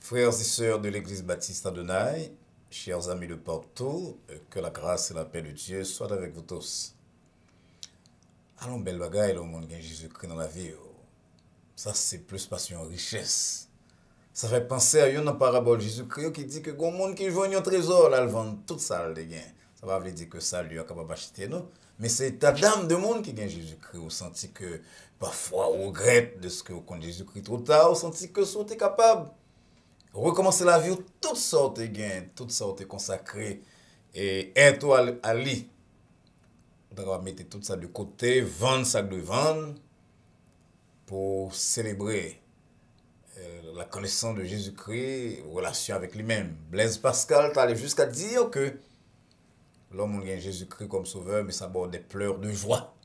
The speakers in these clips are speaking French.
Frères et sœurs de l'Église baptiste Adonai, chers amis de partout, que la grâce et la paix de Dieu soient avec vous tous. Allons, belle bagaille, le monde qui Jésus-Christ dans la vie. Ça, c'est plus passion richesse. Ça fait penser à une parabole Jésus-Christ qui dit que le monde qui joue un trésor, là, le vend tout ça, le gain. Ça va veut dire que ça, lui, est capable d'acheter, non? Mais c'est ta dame de monde qui gagne Jésus-Christ. Vous sentez que parfois, on regrette de ce que vous connaissez Jésus-Christ trop tard. Vous sentez que vous êtes capable recommencer la vie, toutes sortes de gains, toutes sortes consacrées et être à lui. On va mettre tout ça de côté, vendre ça de vendre pour célébrer la connaissance de Jésus-Christ, relation avec lui-même. Blaise Pascal allé jusqu'à dire que l'homme a Jésus-Christ comme sauveur, mais ça borde des pleurs de joie.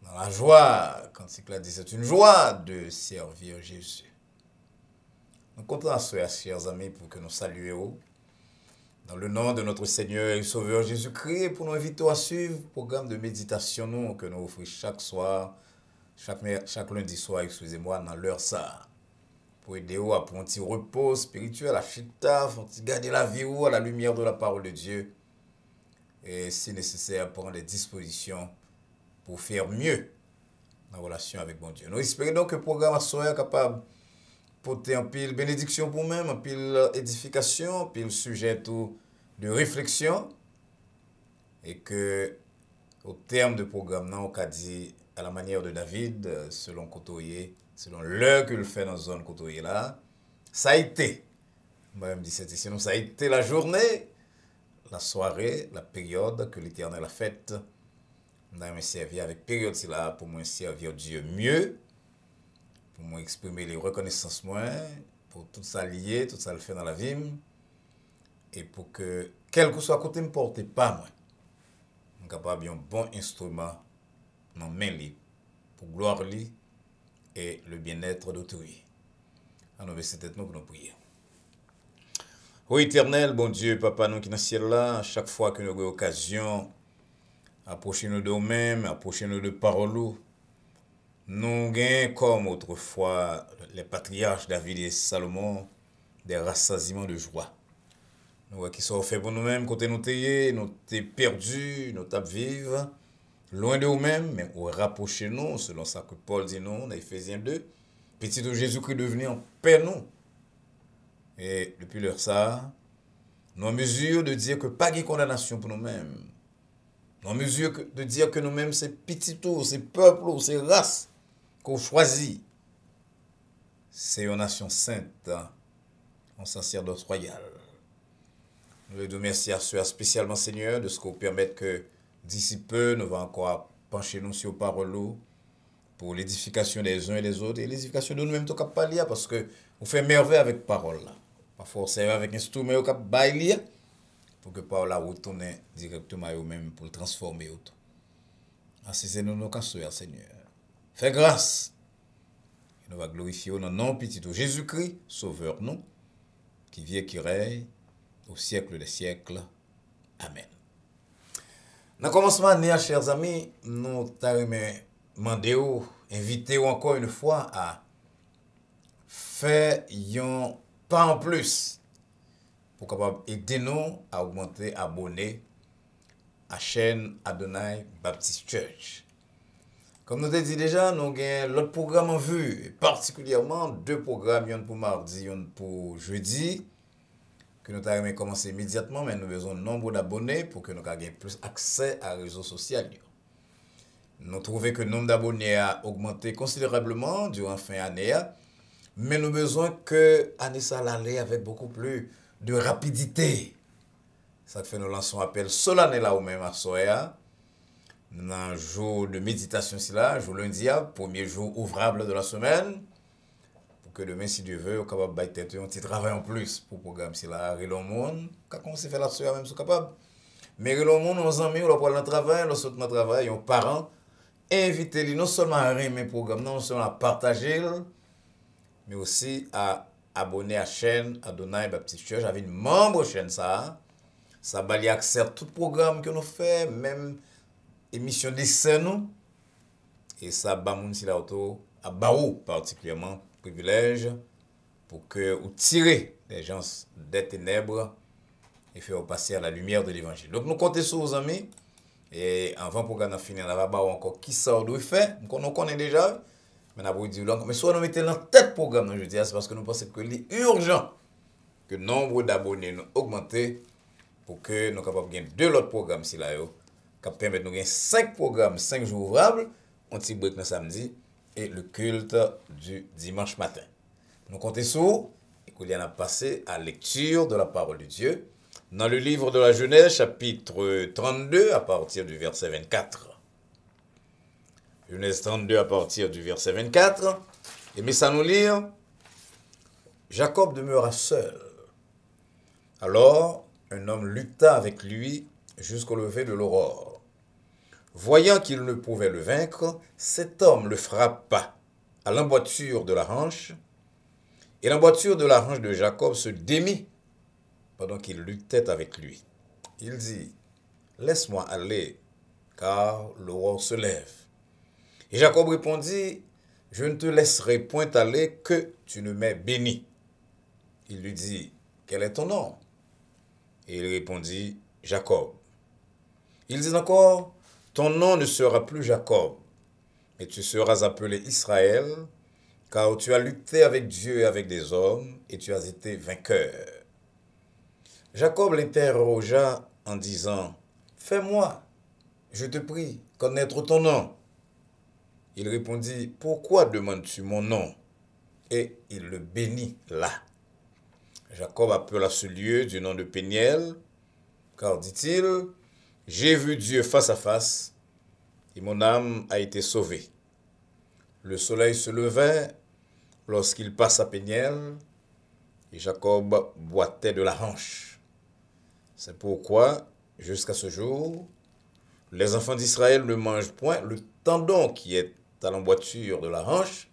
Dans la joie, quand il a dit c'est une joie de servir Jésus. Nous comptons à ceux, chers amis, pour que nous saluions dans le nom de notre Seigneur et Sauveur Jésus-Christ, pour nous inviter à suivre le programme de méditation que nous offrons chaque soir, chaque lundi soir, excusez-moi, dans l'heure ça. Pour aider à prendre un petit repos spirituel, à chita, à garder la vie à la lumière de la parole de Dieu. Et si nécessaire, prendre des dispositions pour faire mieux en relation avec bon Dieu. Nous espérons donc que le programme soit capable porter un pile bénédiction pour nous-mêmes, un pile édification, un pile sujet tout de réflexion. Et que, au terme du programme, on a dit à la manière de David, selon Kotoye, selon l'heure qu'il fait dans la zone Kotoye là, ça a été, moi-même dit sinon ça a été la journée, la soirée, la période que l'Éternel a faite. On a servi avec période là pour moi servir Dieu mieux, pour moi exprimer les reconnaissances moi, pour tout ça lié, tout ça le fait dans la vie, et pour que, quel que soit côté me porte pas moi, on capable un bon instrument dans main libre pour gloire lui et le bien-être d'autrui. Alors, c'est peut-être nous pour nous prier. Oui, éternel, bon Dieu, Papa, nous qui dans le ciel là, à chaque fois que nous avons l'occasion, approcher nous de nous-mêmes, approcher nous de parole, nous gagnons comme autrefois les patriarches David et Salomon des rassasiements de joie. Nous qui sont faits pour nous-mêmes, côté nous t'ayons, nous t'es perdus, nous t'as vivre loin de nous-mêmes, mais on rapprocher nous, selon ça que Paul dit nous, dans Ephésiens 2, petit de Jésus-Christ devenu en paix nous. Et depuis l'heure ça, nous en mesure de dire que pas de condamnation pour nous-mêmes. Nous en mesure de dire que nous-mêmes c'est petit tout, c'est peuple, c'est race qu'on choisit. C'est une nation sainte, un sacerdoce royal. Nous les remercions à ceux spécialement Seigneur de ce qu'on permet que d'ici peu nous allons encore pencher nous sur parole pour l'édification des uns et des autres et l'édification de nous-mêmes tout cap pas parce que on fait merveille avec parole là. Pas forcément avec instrument au cap bailler pour que parole là retourne directement à eux-mêmes pour le transformer auto. Ainsi c'est nous nos Seigneur. Fais grâce. Et nous va glorifier dans nom petit Jésus-Christ, sauveur nous, qui vit et qui règne au siècle des siècles. Amen. Dans le commencement d'année, chers amis, nous t'avons demandé, invité encore une fois à faire un pas en plus pour capable aider nous à augmenter abonnés à la chaîne Adonai Baptist Church. Comme nous avons dit déjà, nous avons l'autre programme en vue, et particulièrement deux programmes, un pour mardi, un pour jeudi, que nous avons commencé immédiatement, mais nous avons besoin de nombre d'abonnés pour que nous ayons plus accès à les réseaux sociaux. Nous trouvons que le nombre d'abonnés a augmenté considérablement durant la fin d'année, mais nous avons besoin que l'année ça allait avec beaucoup plus de rapidité. Ça fait nous lançons un appel solennel là ou même à Soya. Dans le jour de méditation, jour lundi, premier jour ouvrable de la semaine, pour que demain, si Dieu veut, on capable de faire un petit travail en plus pour le programme. C'est là, Relon Monde, quand on s'est fait la soirée, même, c'est capable. Mais Relon Monde, nos amis, on va le travail, on saute dans le travail, nos parents, invitez-les non seulement à aimer le programme, non seulement à partager, mais aussi à abonner à la chaîne Adonai Baptist Church, avec une membre chaîne ça va lui accès à tout programme que nous faisons, même émission d'essai nous, et ça va moun si la auto à Baou particulièrement privilège pour que vous tirez les gens des ténèbres et faire passer à la lumière de l'évangile. Donc nous comptons sur vos amis. Et avant pour qu'on finisse, on va voir encore qui ça doit faire. Nous connaissons déjà. Mais on va dire mais soit nous mettons dans tête programme, je dis, c'est parce que nous pensons que c'est urgent que le nombre d'abonnés nous augmente pour que nous soyons capables de gagner 2 autres programmes si là, qui permettent de gagner 5 programmes, 5 jours ouvrables, un petit break le samedi et le culte du dimanche matin. Nous comptons sur et qu'il y en a passé à lecture de la parole de Dieu dans le livre de la Genèse, chapitre 32, à partir du verset 24. Genèse 32, à partir du verset 24. Et mais ça nous lire, Jacob demeura seul. Alors, un homme lutta avec lui jusqu'au lever de l'aurore. Voyant qu'il ne pouvait le vaincre, cet homme le frappa à l'emboîture de la hanche, et l'emboîture de la hanche de Jacob se démit pendant qu'il luttait avec lui. Il dit, « Laisse-moi aller, car l'aurore se lève. » Et Jacob répondit, « Je ne te laisserai point aller que tu ne m'aies béni. » Il lui dit, « Quel est ton nom? » Et il répondit, « Jacob. » Il dit encore, « Ton nom ne sera plus Jacob, mais tu seras appelé Israël, car tu as lutté avec Dieu et avec des hommes, et tu as été vainqueur. » Jacob l'interrogea en disant, « Fais-moi, je te prie, connaître ton nom. » Il répondit, « Pourquoi demandes-tu mon nom? » Et il le bénit là. Jacob appela ce lieu du nom de Péniel, car dit-il, « J'ai vu Dieu face à face, et mon âme a été sauvée. » Le soleil se levait lorsqu'il passa Péniel, et Jacob boitait de la hanche. C'est pourquoi, jusqu'à ce jour, les enfants d'Israël ne mangent point le tendon qui est à l'emboîture de la hanche,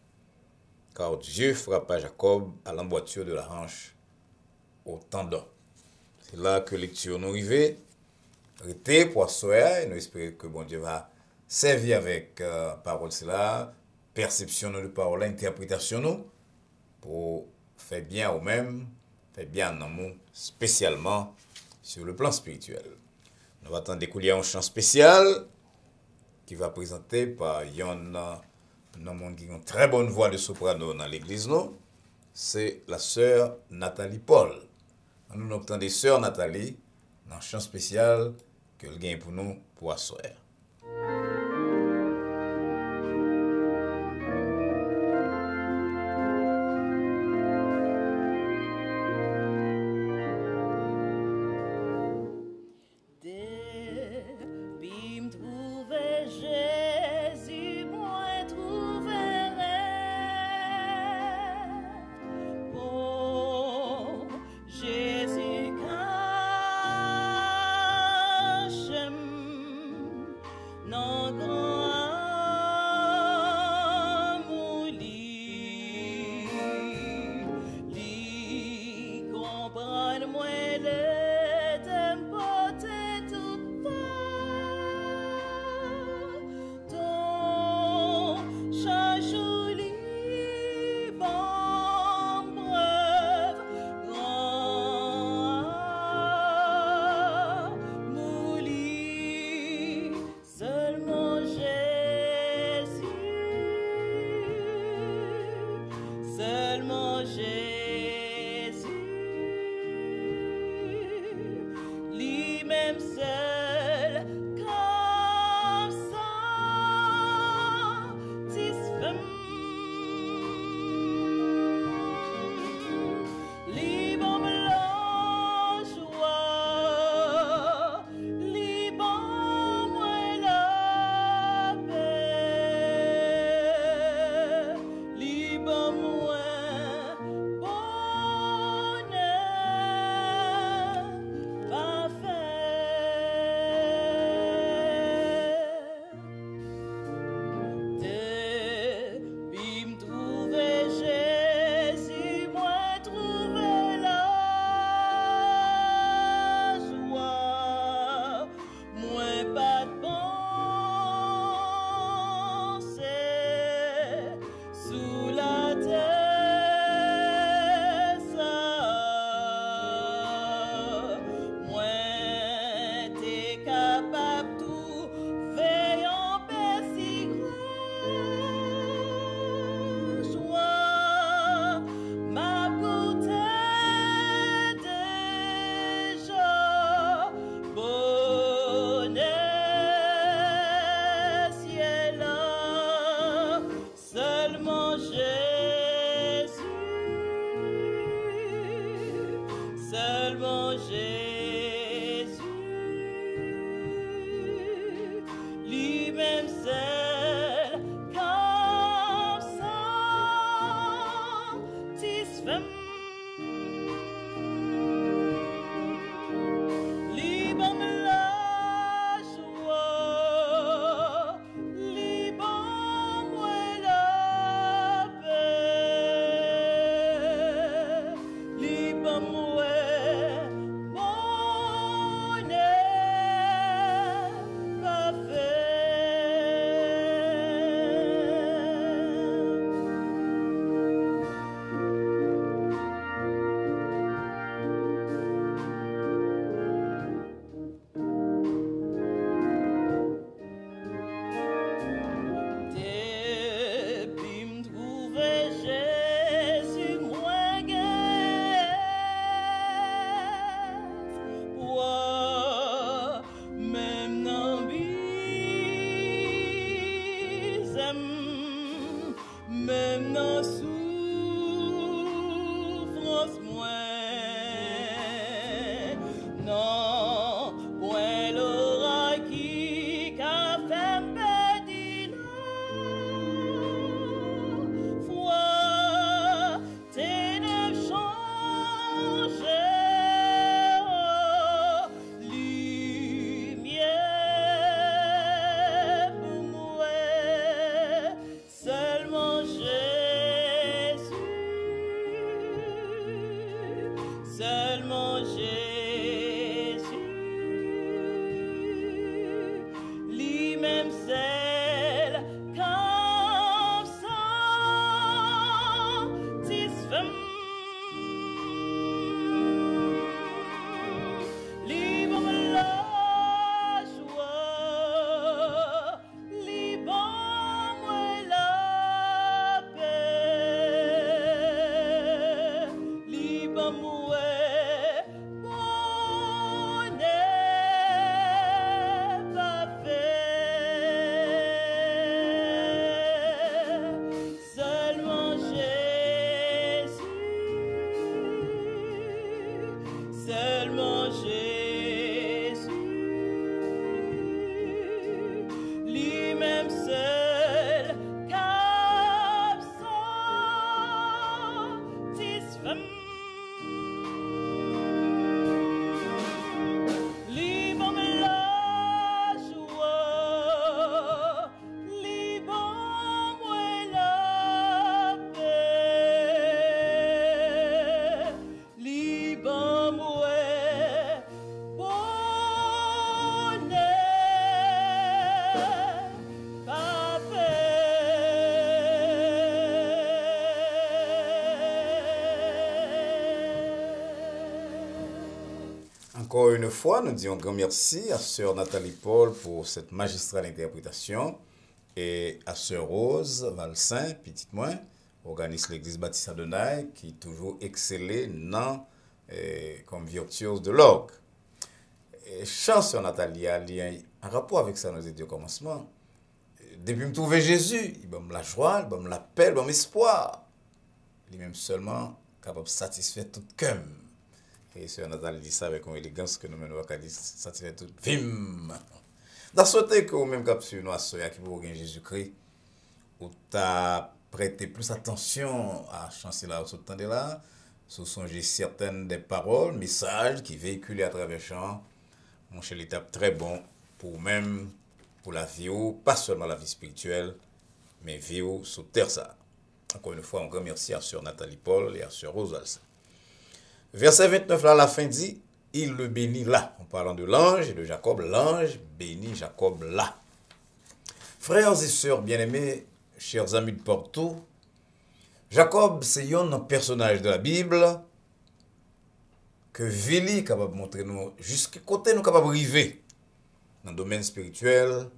car Dieu frappa Jacob à l'emboîture de la hanche au tendon. C'est là que lecture nous arrivée. Restez pour soir et nous espérons que bon Dieu va servir avec parole cela, perception de parole, interprétation nous, pour faire bien au même, faire bien en amour, spécialement sur le plan spirituel. Nous attendons découler un chant spécial qui va présenter par Yon, un qui a une très bonne voix de soprano dans l'église, nous. C'est la sœur Nathalie Paul. Nous obtenons des sœurs Nathalie dans un chant spécial qu'elle gagne pour nous pour asseoir. Bon seulement Jésus, seulement Jésus, lui-même seul, car satisfait. Même dans souffrance moins, non, point l'aura qui qu'a fait perdre foi, tes neuf changeurs, lumière pour moi, seulement seulement Jésus, lui-même seul, comme satisfait. Libre la joie, libre moi la paix, libre moi. Seulement Jésus, lui-même seul, cap satisfait. Libre la joie, libre moi la paix, libre moi. Encore une fois, nous disons grand merci à Sœur Nathalie Paul pour cette magistrale interprétation et à Sœur Rose Valsin, petite moins, organise l'Église Baptiste Adonai, qui toujours excellé dans comme virtuose de l'orgue. Chant Sœur Nathalie a un rapport avec ça, nous étions au commencement. Depuis me trouver Jésus, il m'a la joie, il m'a la paix, il m'a l'espoir. Lui-même seulement capable de satisfaire tout cœur. Et Sœur Nathalie dit ça avec une élégance que nous menons à dire satisfaire tout vim. Dans ce côté que vous-même cap sur nous, Sœur qui vous Jésus-Christ, ou t'as prêté plus attention à chanter là, au temps de là, sous songer certaines des paroles, messages qui véhiculent à travers chant. Mon cher, l'étape très bon pour même pour la vie, pas seulement la vie spirituelle, mais vie sur terre ça. Encore une fois, un grand merci à Sœur Nathalie Paul et à Sœur Rose Valsin. Verset 29, là, la fin dit, il le bénit là. En parlant de l'ange et de Jacob, l'ange bénit Jacob là. Frères et sœurs bien-aimés, chers amis de Porto, Jacob, c'est un personnage de la Bible que Vili est capable de montrer nous jusqu'à côté nous capable de arriver dans le domaine spirituel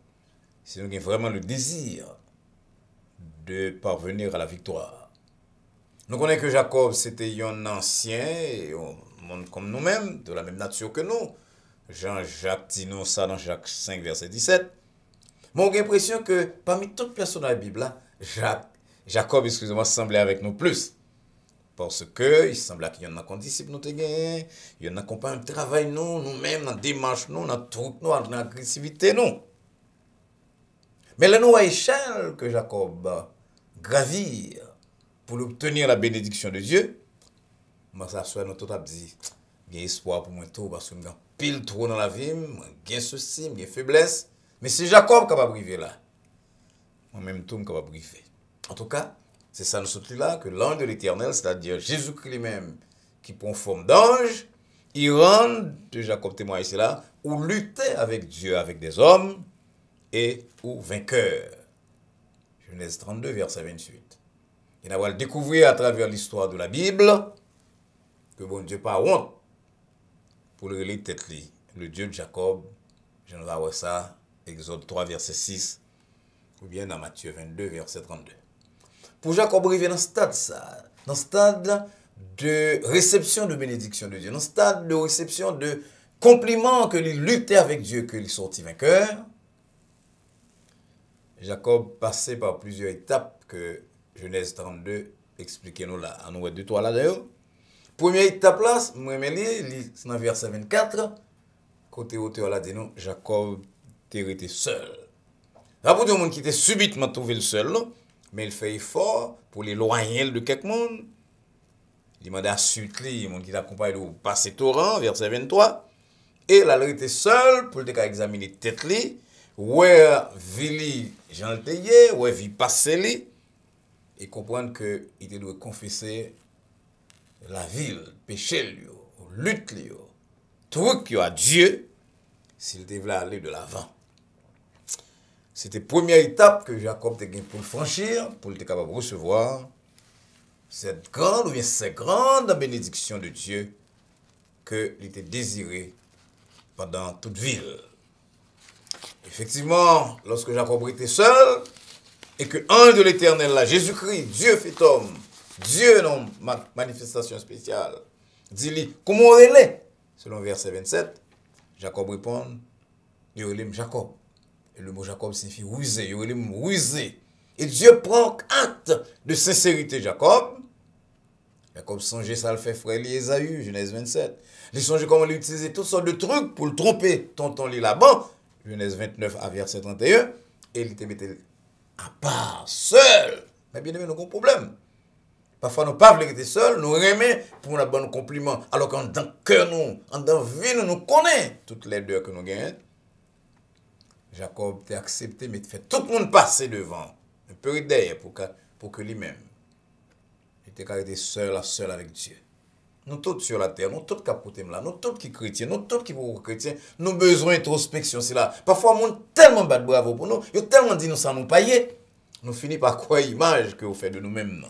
si nous avons vraiment le désir de parvenir à la victoire. Nous connaissons que Jacob, c'était un ancien, un monde comme nous-mêmes, de la même nature que nous. Jean-Jacques dit nous ça dans Jacques 5, verset 17. Mais on a l'impression que parmi toutes les personnes de la Bible, Jacob, excusez-moi, semblait avec nous plus. Parce que il semblait qu'il y en a qu'on disciple nous te gagné, il y en a qu'on pas un travail nous-mêmes, dans la démarche nous, dans tout nous, dans l'agressivité nous. Mais là nous à échelle que Jacob gravir pour obtenir la bénédiction de Dieu, moi ça soit nous tout a dit, j'ai espoir pour moi tout parce que j'ai pile trop dans la vie, j'ai ceci, j'ai faiblesse, mais c'est Jacob qui va arriver là. Moi-même tout capable arriver. En tout cas, c'est ça nous sommes là que l'ange de l'Éternel, c'est-à-dire Jésus-Christ lui-même, qui prend forme d'ange, il rend de Jacob témoin ici là, ou lutter avec Dieu, avec des hommes, et ou vainqueur. Genèse 32, verset 28. Et on va le découvrir à travers l'histoire de la Bible, que bon Dieu pas honte pour le relais tête le Dieu de Jacob. Je ne vais voir ça, Exode 3, verset 6, ou bien dans Matthieu 22, verset 32. Pour Jacob arriver dans ce stade, ça, dans ce stade de réception de bénédiction de Dieu, dans ce stade de réception de compliments que il luttait avec Dieu, qu'il sortit vainqueur, Jacob passait par plusieurs étapes que Genèse 32 expliquait nous là. On a deux, trois là d'ailleurs. Première étape là, moi c'est dans verset 24, côté auteur là dit nous, Jacob était seul. Là pour des gens qui étaient subitement trouvé le seul, mais il fait effort pour l'éloigner de quelque monde. Il demande à suite les gens qui l'accompagnent de passer torrent, verset 23. Et là, il était seul pour examiner tête li, ouais vili Jean le Teye, ouais vi passer li, et comprendre que il doit confesser la ville, péché lui, lutte lui, truc à Dieu, s'il devait aller de l'avant. C'était la première étape que Jacob était pour franchir, pour être capable de recevoir cette grande ou bien cette grande bénédiction de Dieu qu'il était désiré pendant toute ville. Effectivement, lorsque Jacob était seul, et que l'ange de l'Éternel, là, Jésus-Christ, Dieu fait homme, Dieu non manifestation spéciale, dit-lui, comment on est? Selon verset 27, Jacob répond, Yorim Jacob. Et le mot Jacob signifie rusé, Yorim rusé. Et Dieu prend acte de sincérité Jacob. Jacob songeait ça le fait frère Ésaü, Genèse 27. Il songeait comment il utilisait toutes sortes de trucs pour le tromper. Tonton lit là-bas, Genèse 29 à verset 31. Et il était mis à part, seul. Mais bien aimé, nous avons un problème. Parfois, nous ne pouvons pas être seuls, nous remet pour un bon compliment. Alors qu'en dans le cœur, nous, en dans la vie, nous connaissons toutes les deux que nous gagnons. Jacob t'a accepté, mais il fait tout le monde passer devant. Un peu derrière pour que lui-même. Il était seul avec Dieu. Nous tous sur la terre, nous tous qui là, nous tous qui chrétiens, nous tous qui pour chrétiens, nous avons besoin d'introspection. C'est là. Parfois, on tellement bat bravo pour nous, ils tellement dit nous ça nous payer. Nous finissons par quoi image que vous faites de nous-mêmes.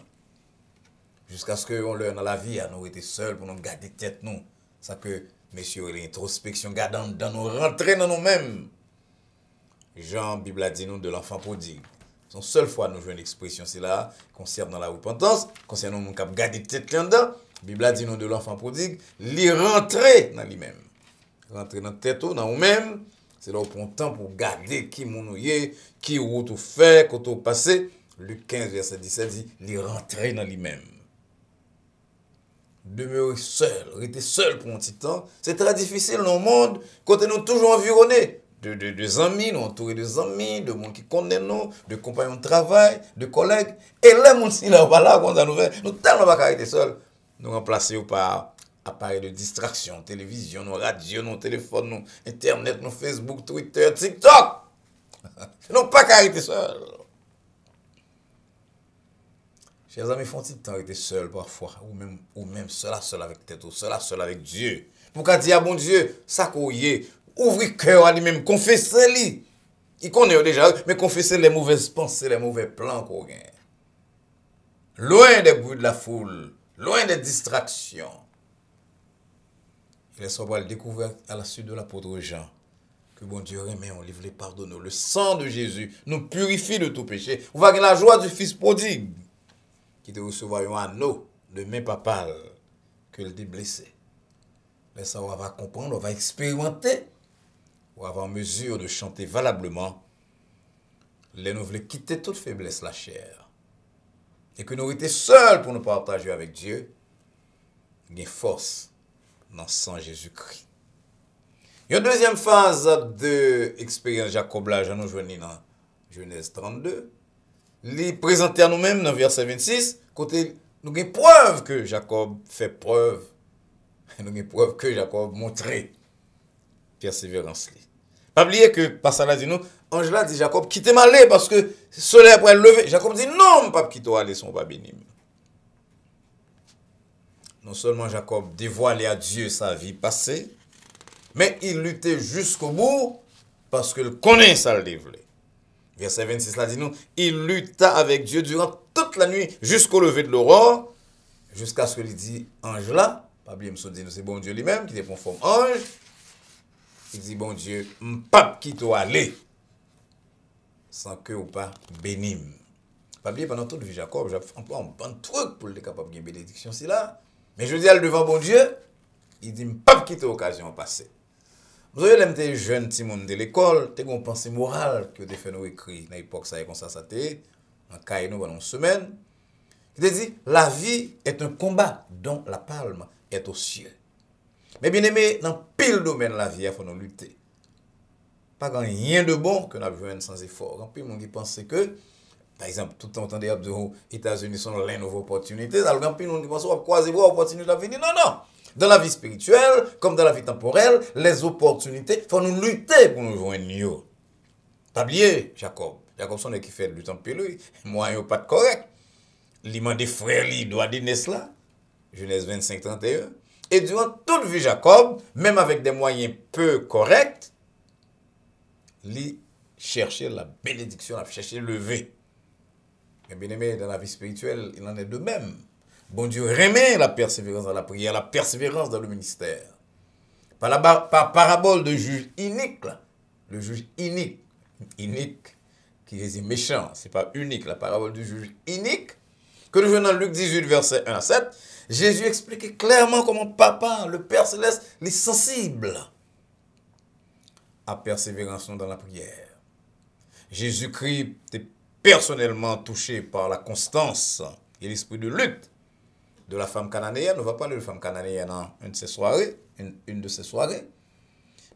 Jusqu'à ce qu'on leur dans la vie, à nous être seuls pour nous garder tête nous. Ça que, messieurs, l'introspection, gardant dans nous, rentrer dans nous-mêmes. Jean, Bible a dit nous de l'enfant prodigue. Son seule fois nous jouons une expression, c'est là, concernant la repentance, concernant mon cap garder tête là-dedans. Bible a dit nous de l'enfant prodigue, l'y rentrer dans lui-même. Rentrer dans tête dans nous-mêmes, c'est là où on prend temps pour garder qui mon est, qui route ou fait, quand on passe. Luc 15, verset 17 dit, l'y rentrer dans lui-même. Demeurer seul, rester seul pour un petit temps, c'est très difficile dans le monde, quand nous sommes toujours environnés de amis, nous entourés de amis, de monde qui connaît nous, de compagnons de travail, de collègues. Et là, mon si là, voilà, quand ça nous fait, nous tellement pas arrêter seul, nous remplacer par appareils de distraction, télévision, nos radios, nos téléphones, nos internet, nos Facebook, Twitter, TikTok. Nous pas arrêter seul. Chers amis, font-ils temps arrêter seul parfois, ou même seul avec tête, ou seul avec Dieu. Pour qu'à dire, bon Dieu, ça qu'on y est, ouvrez cœur à lui-même, confessez-lui. Il connaît déjà, mais confessez les mauvaises pensées, les mauvais plans qu'on a. Loin des bruits de la foule, loin des distractions. Il est soit le découvert à la suite de l'apôtre Jean. Que bon Dieu remet, on livre les pardonne. Le sang de Jésus nous purifie de tout péché. Vous voyez la joie du fils prodigue qui te recevoir un anneau de main papale que le blessé. Mais ça, on va comprendre, on va expérimenter, on va avoir mesure de chanter valablement. Les nous voulons quitter toute faiblesse la chair et que nous étions seuls pour nous partager avec Dieu, il y a force dans le sang Jésus-Christ. Il y a une deuxième phase de l'expérience Jacob là, nous joignons dans Genèse 32. Il présente à nous-mêmes dans verset 26, côté nous avons preuve que Jacob fait preuve, nous avons preuve que Jacob montrait persévérance. Pas oublier que par ça là dit nous, Angela dit Jacob quittez m'aller parce que le soleil pourrait lever. Jacob dit non, pas quitter aller son pas béni. Non seulement Jacob dévoilait à Dieu sa vie passée, mais il luttait jusqu'au bout parce qu'il connaît ça le développer. Verset 26 là dit nous, il lutta avec Dieu durant toute la nuit jusqu'au lever de l'aurore, jusqu'à ce qu'il dit ange là, pas oublier me dit c'est bon Dieu lui-même qui est conforme ange. Il dit bon Dieu, m'pap qui toi aller sans que ou pas bénim. Pas oublier pendant toute vie Jacob, j'ai employé un bon truc pour être capable de gagner bénédiction si là, mais je dis à devant bon Dieu, il dit m'pap quitter l'occasion passée. Vous avez l'aimé jeune petit monde de l'école, t'es une pensée morale que des fait nous écrit dans l'époque ça et comme ça t'est en cahier nous pendant une semaine. Il te dit la vie est un combat dont la palme est au ciel. Mais bien aimé, dans pile domaine la vie, il faut nous lutter. Pas grand rien de bon que nous avons sans effort. En plus, on pense que, par exemple, tout le temps, entendez aux États-Unis sont les nouvelles opportunités. Alors, en plus, on pense qu'on va croiser vos opportunités à venir. Non, non. Dans la vie spirituelle, comme dans la vie temporelle, les opportunités, il faut nous lutter pour nous joindre. T'as oublié, Jacob. Jacob, son qui fait du temps pour lui. Moi, il n'y a pas de correct. Il m'a des frères, il doit dire cela. Genèse 25, 31. Et durant toute vie Jacob, même avec des moyens peu corrects, il cherchait la bénédiction, il cherchait le lever. Mais bien aimé, dans la vie spirituelle, il en est de même. Bon Dieu remet la persévérance dans la prière, la persévérance dans le ministère. Par parabole de juge unique, là, le juge unique qui résume méchant, c'est pas unique, la parabole du juge unique, que nous voyons dans Luc 18, verset 1 à 7, Jésus expliquait clairement comment papa, le Père Céleste, est sensible à persévérance dans la prière. Jésus-Christ était personnellement touché par la constance et l'esprit de lutte de la femme cananéenne. On va parler de femme cananéenne dans une de ces soirées.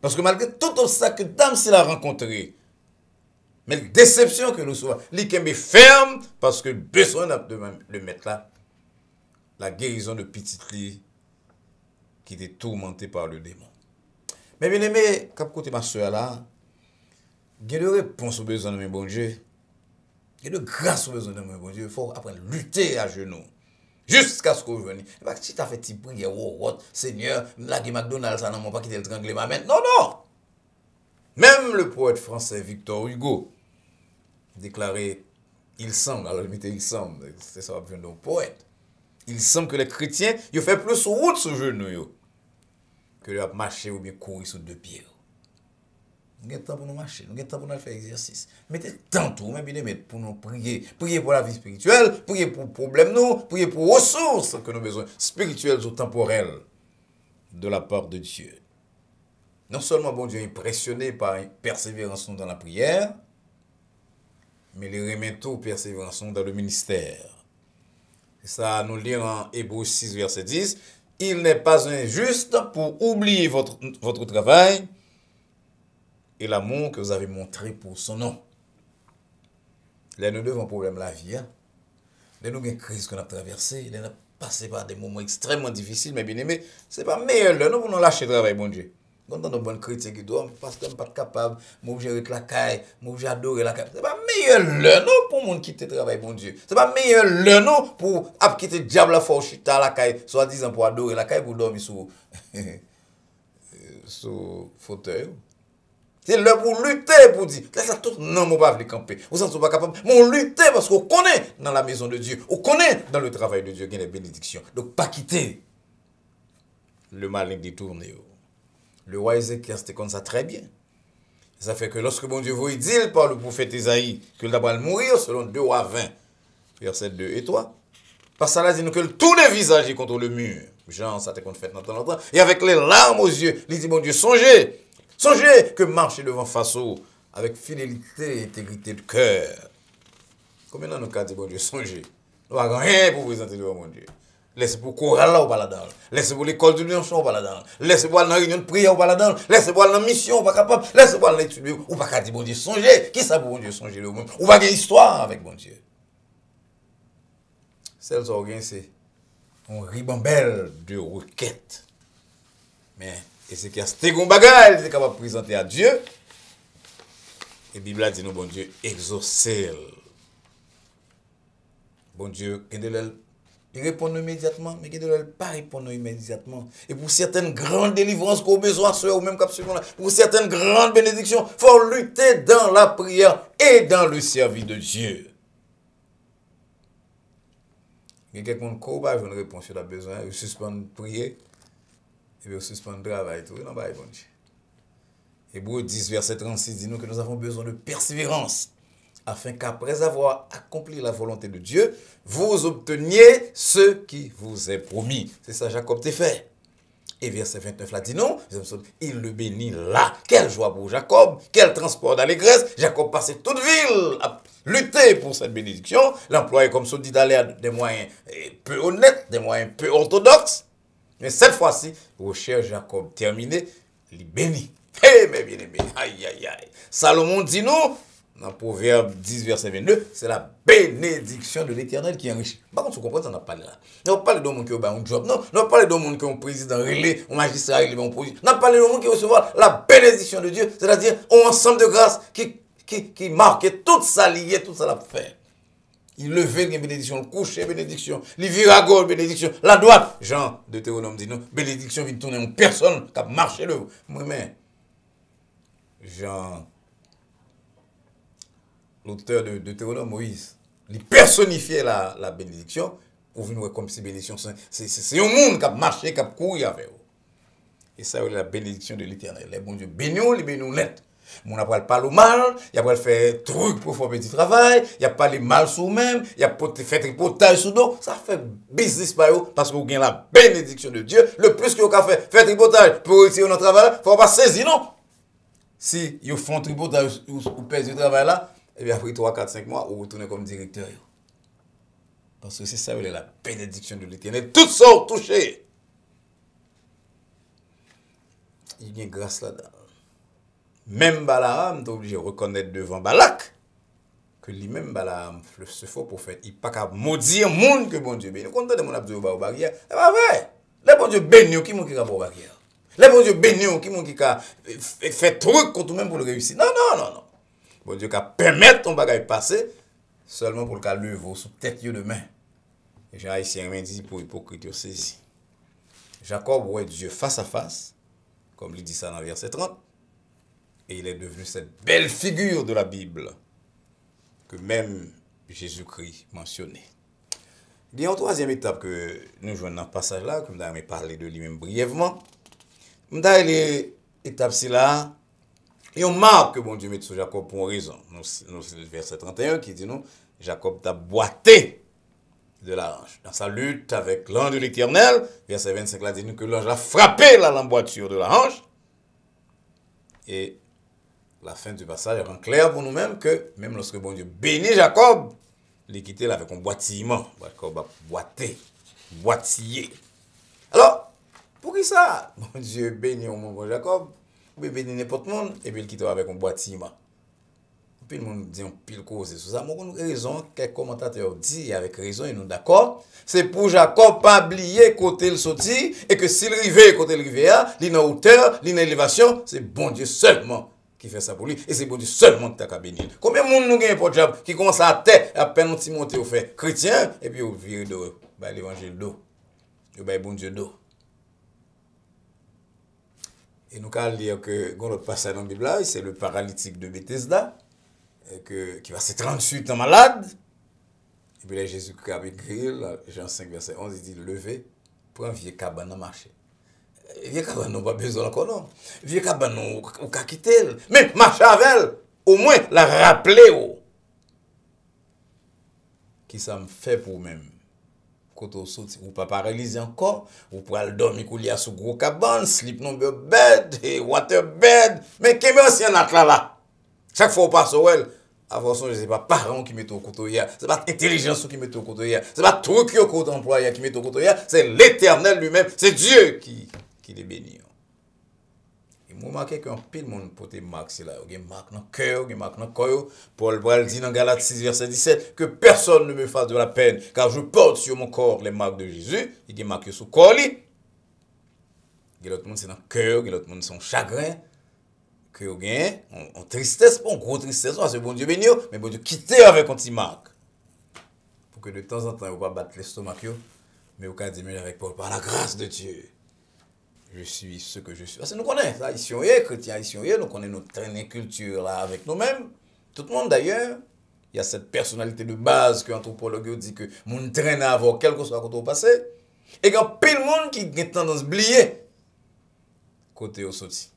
Parce que malgré tout obstacle que dame s'il a rencontré, mais la déception que nous soyons, il est ferme parce que besoin de mettre là la guérison de petite lit qui était tourmentée par le démon. Mais bien aimé, quand côté ma soeur là, il y a de réponses aux besoins de mon bon Dieu. Il y a de grâce aux besoins de mon bon Dieu. Il faut apprendre à lutter à genoux. Jusqu'à ce qu'on vienne. Si tu as fait petit prière, Seigneur, la McDonald's, ça n'a pas quitté le triangle ma main. Non, non. Même le poète français Victor Hugo déclarait, il semble, alors il semble, c'est ça, un poète. Il semble que les chrétiens, ils font plus route sur genoux que de marcher ou bien courir sur deux pieds. Nous avons temps pour nous marcher, nous avons temps pour nous faire exercice. Mettez tant tout, mais bien mettre pour nous prier. Prier pour la vie spirituelle, prier pour problèmes nous, prier pour ressources que nous avons besoin, spirituelles ou temporelles, de la part de Dieu. Non seulement bon Dieu est impressionné par une persévérance dans la prière, mais les remet tout persévérance dans le ministère. Ça, nous lire en Hébreux 6, verset 10. Il n'est pas injuste pour oublier votre travail et l'amour que vous avez montré pour son nom. Là, nous devons problème la vie. Là, nous avons une crise qu'on a traversée. Là, nous avons passé par des moments extrêmement difficiles, mais bien aimé, ce n'est pas meilleur. Là, nous voulons lâcher le travail, bon Dieu. Quand on a une bonne critique qui doit, parce que je ne suis pas capable, moi j'ai la caille, moi j'ai adoré la caille. Ce n'est pas meilleur là, non, pour mon quitter le travail, bon Dieu. Ce n'est pas meilleur là, non, pour quitter le diable la force, chita la caille, soi-disant pour adorer la caille, pour dormir sur fauteuil. C'est là pour lutter, pour dire, là, ça tout, non, mon pas camper. Vous n'êtes pas capable, mais on lutte parce qu'on connaît dans la maison de Dieu, on connaît dans le travail de Dieu qu'il y a des bénédictions. Donc, pas quitter le malin détourné. Le roi Ézéchias c'était comme ça très bien. Ça fait que lorsque bon Dieu vous dit par le prophète Isaïe que il va mourir selon 2 Rois 20, verset 2 et 3. Parce que ça là dit que tous les visages contre le mur. Jean, ça t'est qu'on fait dans temps. Et avec les larmes aux yeux, il dit bon Dieu, songez que marcher devant Faso avec fidélité et intégrité de cœur. Combien dans nos cas dit bon Dieu, songez. On va rien pour présenter devant mon Dieu. Laissez pour chorale là ou pas là-dedans. Laissez pour l'école du Lion ou pas là-dedans. Laissez pour la réunion de prière ou pas là-dedans. Laissez pour la mission ou pas capable. Laissez pour l'étude ou pas dire bon Dieu songer. Qui ça pour bon Dieu songer le monde? Ou pas une histoire avec bon Dieu. Celles organes c'est un ribambelle de requêtes. Mais et c'est qu'il y a ce qu'on bagaille, c'est capable de présenter à Dieu. Et la Bible a dit nous bon Dieu exaucer. Bon Dieu, il répond immédiatement, mais il ne pas répondre immédiatement. Et pour certaines grandes délivrances qu'on a besoin, ou même pour certaines grandes bénédictions, il faut lutter dans la prière et dans le service de Dieu. Il y a quelqu'un qui a une réponse sur la besoin, il suspend de prier, et il suspend de travail, tout, il n'a pas bon Dieu. Hébreux 10, verset 36 dit nous que nous avons besoin de persévérance, afin qu'après avoir accompli la volonté de Dieu, vous obteniez ce qui vous est promis. C'est ça Jacob t'a fait. Et verset 29 là dit non, il le bénit là. Quelle joie pour Jacob, quel transport d'allégresse. Jacob passait toute ville à lutter pour cette bénédiction. L'employé comme ça dit d'aller à des moyens peu honnêtes, des moyens peu orthodoxes. Mais cette fois-ci, recherche Jacob terminée, il bénit. Eh mais bien aimé, aïe aïe aïe. Salomon dit non. Dans Proverbe 10, verset 22, c'est la bénédiction de l'Éternel qui enrichit. Par contre, vous comprenez, on n'a pas là. On n'a pas parlé de monde qui a un job. Non, on n'a pas parlé de monde qui est un président relais, un magistrat relais, un président. On n'a pas parlé de monde qui reçoit la bénédiction de Dieu, c'est-à-dire un ensemble de grâces qui marque tout ça lié, tout ça l'a fait. Il levait une bénédiction, le coucher, bénédiction, il vire à gauche, bénédiction, la droite. Jean de Théronome dit non, bénédiction vient tourner en personne qui a marché le. Moi-même, Jean. L'auteur de Deutéronome, Moïse, il personnifiait la bénédiction pour venir comme si bénédiction, c'est un monde qui a marché, qui a couru avec eux. Et ça, c'est la bénédiction de l'Éternel. Les bons Dieu bénissent, les bénissent net. Mon après parle au mal, il a faire truc pour faire petit travail, il a parlé mal sur même, il a fait tripotage sur nous, ça fait business par eux parce que vous avez la bénédiction de Dieu. Le plus que vous avez fait tripotage pour réussir notre travail, il ne faut pas saisir, non? Si vous font tripotage ou perdez le travail là, et bien après 3, 4, 5 mois, vous retournez comme directeur. Parce que c'est ça, la bénédiction de l'Éternel. Toutes sont touchées. Il y a une grâce là-dedans. Même Balaam, tu es obligé de reconnaître devant Balak que lui-même, Balaam, se faut prophète. Il n'est pas capable de maudire le monde que bon Dieu bénit. Quand on a mon abdou au barrière, c'est pas vrai. Les bon Dieu bénit, qui est qui a au barrière. Les bon Dieu bénit, qui a fait truc contre même pour le réussir. Non, non, non, non. Bon Dieu qui permettre ton bagage passer seulement pour le cas lever sous tête de main. Et Jean Haïtien dit pour hypocrite saisi. Jacob voit Dieu face à face, comme il dit ça dans le verset 30, et il est devenu cette belle figure de la Bible que même Jésus-Christ mentionnait. Il y a une troisième étape que nous jouons dans ce passage-là, comme nous avons parlé de lui-même brièvement. Nous avons l'étape là. Et on marque que bon Dieu met sur Jacob pour une raison. Nous, c'est le verset 31 qui dit nous, Jacob t'a boité de la hanche. Dans sa lutte avec l'ange de l'Éternel, verset 25 là dit nous que l'ange a frappé la lamboiture de la hanche. Et la fin du passage rend clair pour nous-mêmes que même lorsque bon Dieu bénit Jacob, il quitté avec un boitillement. Jacob a boité, boitillé. Alors, pour qui ça? Bon Dieu bénit au monde Jacob. Vous bénir n'importe monde et puis il quitte avec un boitillement. Puis le monde dit un pile cause sur ça. Moi, on a raison, quelques commentateurs disent avec raison, et nous d'accord. C'est pour Jacob pas oublier côté le sorti et que s'il rive côté le rivière, il a hauteur, il a élévation, c'est bon Dieu seulement qui fait ça pour lui et c'est bon Dieu seulement qui t'a bénir. Combien de monde nous gagne pour job qui commence à terre à peine un petit monter au fait chrétien et puis au virer de l'évangile d'eau. Le bon Dieu d'eau. Et nous allons lire que dans notre passage dans la Bible, c'est le paralytique de Bethesda, qui va se 38 ans malade. Et puis là, Jésus-Christ a écrit, Jean 5, verset 11, il dit, levez, prends un vieux cabane à marcher. Vieux cabane, n'a pas besoin encore, non. Vieux cabane, on va quitter. Mais marcher avec elle, au moins, la rappeler. Qui ça me fait pour même. Quand on saute, ou pas paralyser encore, ou pour aller dormir couler sous gros cabane, sleep number bed, water bed, mais qu'est-ce qu'il y a là? Chaque fois on passe au well, Avant ça, c'est pas parents qui mettent au couteau hier, c'est pas intelligence qui met au couteau hier, c'est pas truc qui au couteau employé qui met au couteau hier, c'est l'Éternel lui-même, c'est Dieu qui les bénit. Et moi remarqué qu'un pile monde porte marque c'est là, il y a marque dans cœur, il y a marque dans corps. Paul dit dans Galates 6 verset 17 que personne ne me fasse de la peine car je porte sur mon corps les marques de Jésus, il y a marqué sur corps lui. Il y a l'autre monde c'est dans cœur, il y a l'autre monde c'est son chagrin. Que vous gagnez, en tristesse, pas en gros tristesse, c'est bon Dieu béni, mais bon Dieu quitter avec un petit marque. Pour que de temps en temps, vous ne pas battre l'estomac, mais vous pouvez dire avec Paul, par la grâce de Dieu, je suis ce que je suis. Parce que nous connaissons, ça, ici, chrétiens, ici, nous connaissons notre culture là avec nous-mêmes. Tout le monde d'ailleurs, il y a cette personnalité de base que l'anthropologue dit que mon traîne à avoir, quel que soit le passé, et qu'il y a pile de monde qui a tendance à oublier côté au sorti.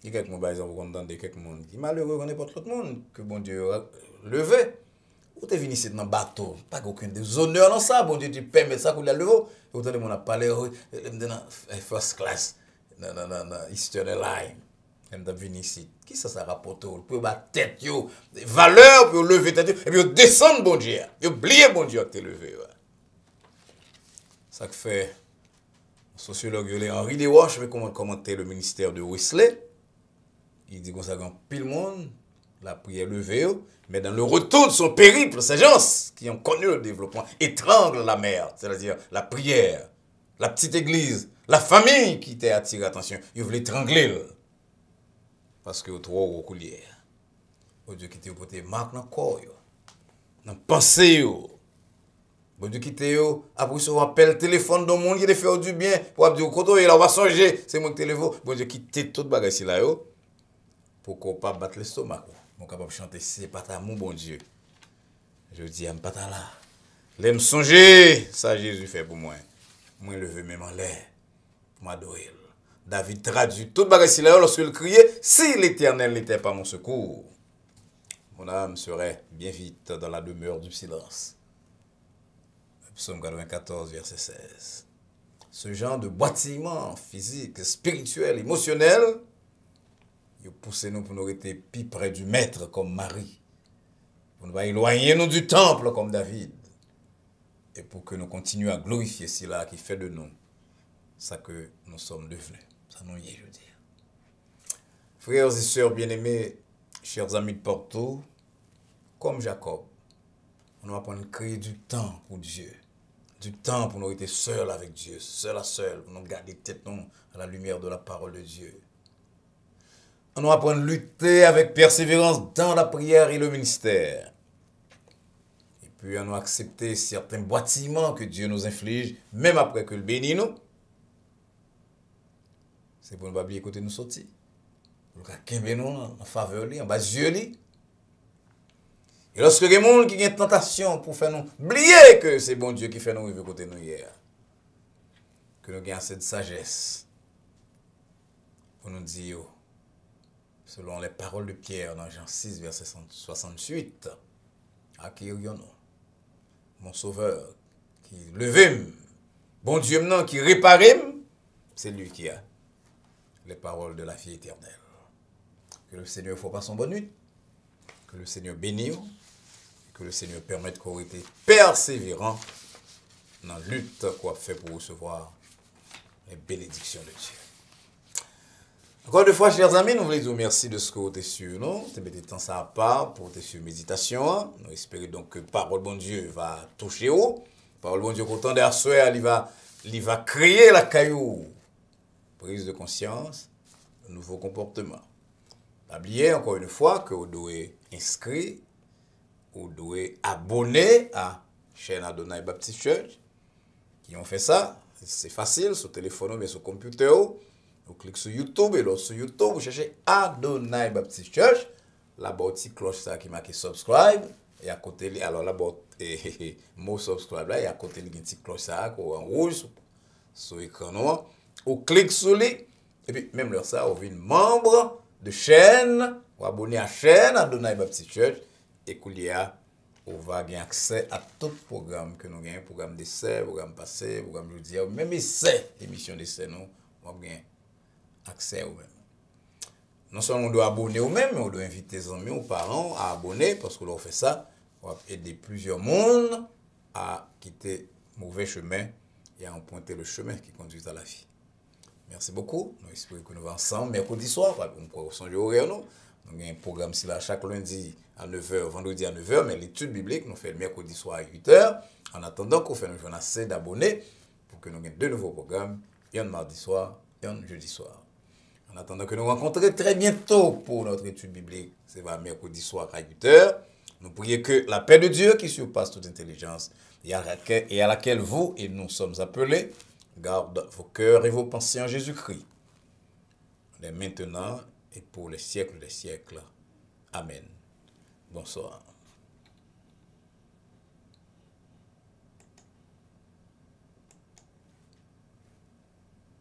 Il y a quelques par exemple, vous entendez quelques monde qui malheureux qu'on n'importe l'autre monde, que bon Dieu a levé. Ou t'es venu ici dans le bateau, pas aucun déshonneur dans ça, bon Dieu tu permets ça pour la lever. Et vous entendez, on a parlé dans first class, dans Eastern Airlines. Elle est venu ici. Qui ça rapporte? Pour battre tête, valeur, pour lever tête, et puis descendre bon Dieu. Et oublier bon Dieu que tu levé. Ça fait, sociologue Henri Desroches, mais comment commenter le ministère de Wesley. Il dit qu'on s'agit pile monde, la prière levée, mais dans le retour de son périple, ces gens qui ont connu le développement étranglent la mer, c'est-à-dire la prière, la petite église, la famille qui t'a attiré l'attention, ils voulaient étrangler parce que vous trop gros coulier. Bon Dieu qui t'a porté marque dans le corps, dans la pensée. Bon Dieu qui t'a après ce appel téléphone dans le monde qui t'a fait du bien pour dire quand il va changer, c'est mon téléphone. Bon Dieu qui t'a tout bagage ici là pour qu'on pas battre l'estomac. Mon capable chanter c'est pas ta mon bon Dieu. Je dis à pas ta là. L'aime songer, ça Jésus fait pour moi. Moi lever même en l'air pour m'adorer. David traduit tout bagage ici là lorsqu'il criait si l'Éternel n'était pas mon secours. Mon âme serait bien vite dans la demeure du silence. Psaume 94 verset 16. Ce genre de bâtiment physique, spirituel, émotionnel il pousse nous pour nous rester plus près du maître comme Marie. Pour nous éloigner nous du temple comme David. Et pour que nous continuions à glorifier cela qui fait de nous ça que nous sommes devenus. Ça nous y est, je veux dire. Frères et sœurs bien-aimés, chers amis de Porto, comme Jacob, on va apprendre à créer du temps pour Dieu. Du temps pour nous rester seuls avec Dieu, seul à seul, pour nous garder tête à la lumière de la parole de Dieu. On doit apprendre à lutter avec persévérance dans la prière et le ministère. Et puis, on doit accepter certains bâtiments que Dieu nous inflige, même après que le bénit nous. C'est pour ne pas oublier côté nous sortir. Pour que nous en faveur, en bas des yeux. Et lorsque il y a des gens qui ont une tentation pour faire nous oublier que c'est bon Dieu qui fait nous vivre côté nous hier, que nous ayons cette sagesse pour nous dire, selon les paroles de Pierre dans Jean 6, verset 68, à qui nous, mon sauveur, qui levait, bon Dieu maintenant qui répare, c'est lui qui a les paroles de la vie éternelle. Que le Seigneur fasse pas son bonne nuit, que le Seigneur bénisse, que le Seigneur permette qu'on ait été persévérant dans la lutte qu'on fait pour recevoir les bénédictions de Dieu. Encore une fois, chers amis, nous voulons vous remercier de ce que vous êtes sur nous. Vous mettez temps ça à part pour être sur méditation. Nous espérons donc que parole bon Dieu va toucher vous. Parole bon Dieu, qu'autant d'assoir, il va créer la caillou. Prise de conscience, un nouveau comportement. Oubliez encore une fois que vous devez inscrire, vous devez abonner à la chaîne Adonai Baptist Church. Qui ont fait ça, c'est facile, sur téléphone ou sur computer. Vous cliquez sur YouTube et là sur YouTube, vous cherchez Adonai Baptist Church. Là-bas, petite cloche ça qui marque subscribe. Et à côté, alors là-bas, mot subscribe là, et à côté, il y a une petite cloche ça en rouge sur l'écran noir. Vous cliquez sur lui, et puis même là, ça, vous êtes membre de chaîne, vous abonnez à la chaîne Adonai Baptist Church, et vous va avoir accès à tout programme que nous avons, programme d'essai, programme passé, programme jeudi, même essai, émission d'essai, nous avons accès au même. non seulement on doit abonner nous-mêmes, mais on doit inviter les amis, aux parents à abonner, parce que l'on fait ça, on va aider plusieurs mondes à quitter le mauvais chemin et à emprunter le chemin qui conduit à la vie. Merci beaucoup. Nous espérons que nous allons ensemble mercredi soir. On croit au songe horaire. Nous avons un programme là chaque lundi à 9h, vendredi à 9h, mais l'étude biblique, nous faisons le mercredi soir à 8h. En attendant qu'on fasse nous assez d'abonnés pour que nous ayons deux nouveaux programmes, un mardi soir et un jeudi soir. En attendant que nous rencontrions très bientôt pour notre étude biblique, c'est mercredi soir à 8h. Nous prions que la paix de Dieu qui surpasse toute intelligence et à laquelle vous et nous sommes appelés, garde vos cœurs et vos pensées en Jésus-Christ, dès maintenant et pour les siècles des siècles. Amen. Bonsoir.